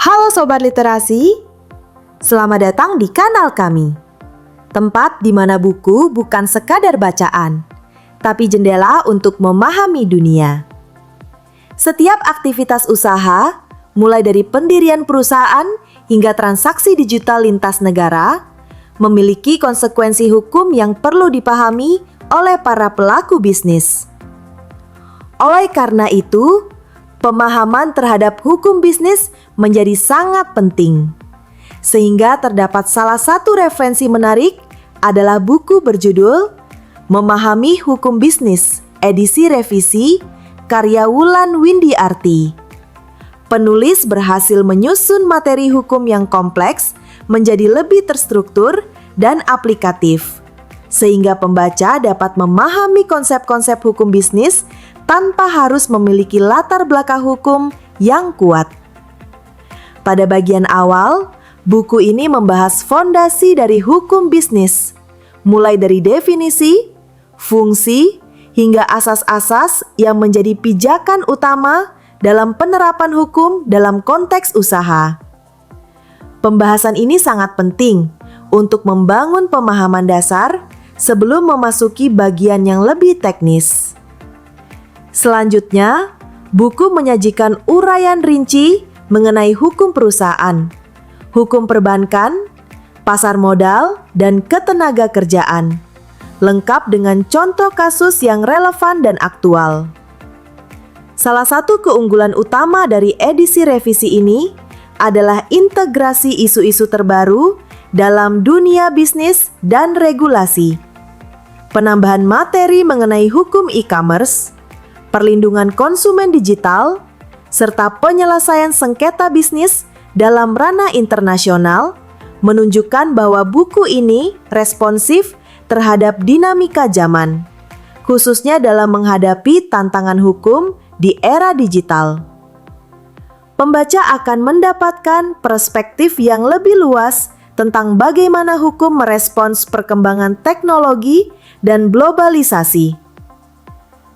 Halo Sobat Literasi, selamat datang di kanal kami. Tempat di mana buku bukan sekadar bacaan, tapi jendela untuk memahami dunia. Setiap aktivitas usaha, mulai dari pendirian perusahaan hingga transaksi digital lintas negara, memiliki konsekuensi hukum yang perlu dipahami oleh para pelaku bisnis. Oleh karena itu, pemahaman terhadap hukum bisnis menjadi sangat penting. Sehingga terdapat salah satu referensi menarik adalah buku berjudul Memahami Hukum Bisnis, edisi revisi, karya Wulan Windiarti. Penulis berhasil menyusun materi hukum yang kompleks menjadi lebih terstruktur dan aplikatif, sehingga pembaca dapat memahami konsep-konsep hukum bisnis tanpa harus memiliki latar belakang hukum yang kuat. Pada bagian awal, buku ini membahas fondasi dari hukum bisnis, mulai dari definisi, fungsi, hingga asas-asas yang menjadi pijakan utama dalam penerapan hukum dalam konteks usaha. Pembahasan ini sangat penting untuk membangun pemahaman dasar sebelum memasuki bagian yang lebih teknis. Selanjutnya, buku menyajikan uraian rinci mengenai hukum perusahaan, hukum perbankan, pasar modal, dan ketenaga kerjaan, lengkap dengan contoh kasus yang relevan dan aktual. Salah satu keunggulan utama dari edisi revisi ini adalah integrasi isu-isu terbaru dalam dunia bisnis dan regulasi, penambahan materi mengenai hukum e-commerce, perlindungan konsumen digital, serta penyelesaian sengketa bisnis dalam ranah internasional, menunjukkan bahwa buku ini responsif terhadap dinamika zaman, khususnya dalam menghadapi tantangan hukum di era digital. Pembaca akan mendapatkan perspektif yang lebih luas tentang bagaimana hukum merespons perkembangan teknologi dan globalisasi.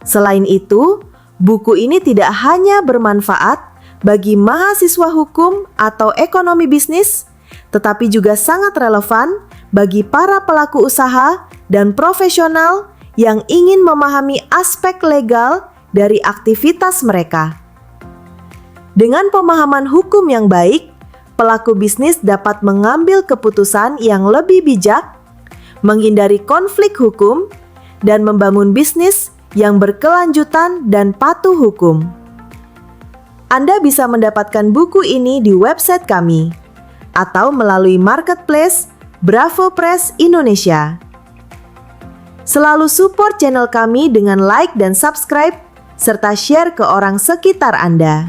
Selain itu, buku ini tidak hanya bermanfaat bagi mahasiswa hukum atau ekonomi bisnis, tetapi juga sangat relevan bagi para pelaku usaha dan profesional yang ingin memahami aspek legal dari aktivitas mereka. Dengan pemahaman hukum yang baik, pelaku bisnis dapat mengambil keputusan yang lebih bijak, menghindari konflik hukum, dan membangun bisnis yang berkelanjutan dan patuh hukum. Anda bisa mendapatkan buku ini di website kami atau melalui marketplace Bravo Press Indonesia. Selalu support channel kami dengan like dan subscribe serta share ke orang sekitar Anda.